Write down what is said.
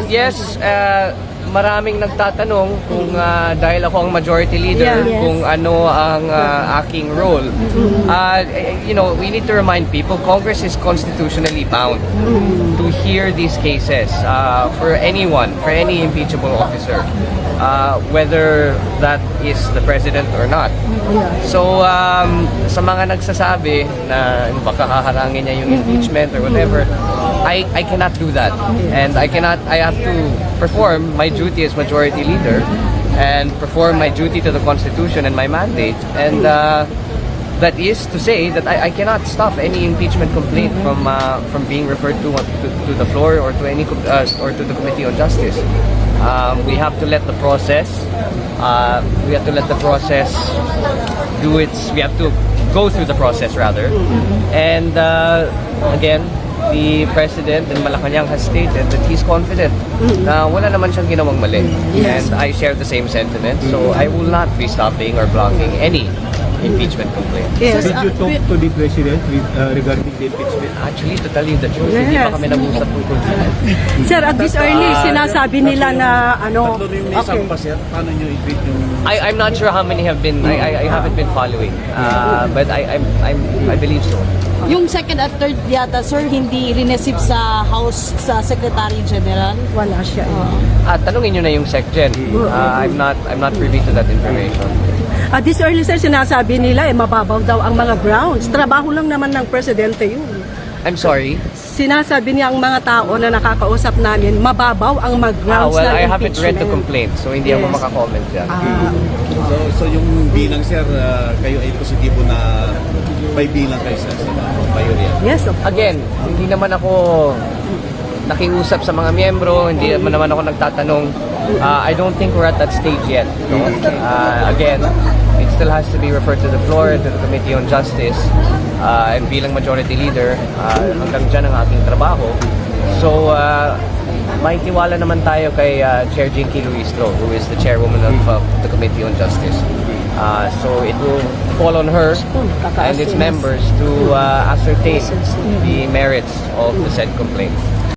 yes, maraming nagtatanong kung dahil ako ang majority leader, kung ano ang aking role. We need to remind people, Congress is constitutionally bound to hear these cases for anyone, for any impeachable officer, whether that is the president or not. So, sa mga nagsasabi na baka haharangin niya yung impeachment or whatever, I cannot do that. And I have to perform my duty as majority leader and perform my duty to the Constitution and my mandate. And that is to say that I cannot stop any impeachment complaint from being referred to the floor or to any or to the Committee on Justice. We have to let the process. We have to let the process do its. We have to go through the process rather. And again, the President in Malacanang has stated that he's confident na wala naman siyang ginawang mali. And I share the same sentiment. So I will not be stopping or blocking any impeachment complaint. Did you talk to the President regarding the impeachment? Actually, to tell you the truth, hindi pa kami nag-usap tungkol dyan. Sir, at this early, sinasabi nila na ano... Tatlo yung isang pa, sir. Paano nyo i-treat yung... I'm not sure how many have been. I haven't been following, but I believe so. Yung second at third yata, sir, hindi rinesip sa House, sa Secretary General? Wala siya. Tanungin nyo na yung SecGen. I'm not privy to that information. At this early, sir, sinasabi nila mababaw daw ang mga grounds. Trabaho lang naman ng presidente yun. I'm sorry. Sinasabi niya ang mga tao na nakakausap namin, mababaw ang mga grounds Well, ng I haven't read impeachment. the complaint, so hindi ako makakomment dyan. So yung bilang, sir, kayo ay positibo na may bilang kayo sa mayorya? Yes, of course. Again, hindi naman ako nakiusap sa mga miyembro, hindi naman ako nagtatanong. I don't think we're at that stage yet. No? Again, it still has to be referred to the floor, to the Committee on Justice, and bilang majority leader, hanggang dyan ang aking trabaho. So, may tiwala naman tayo kay Chair Jinky Luistro, who is the chairwoman of the Committee on Justice. So it will fall on her and its members to ascertain the merits of the said complaint.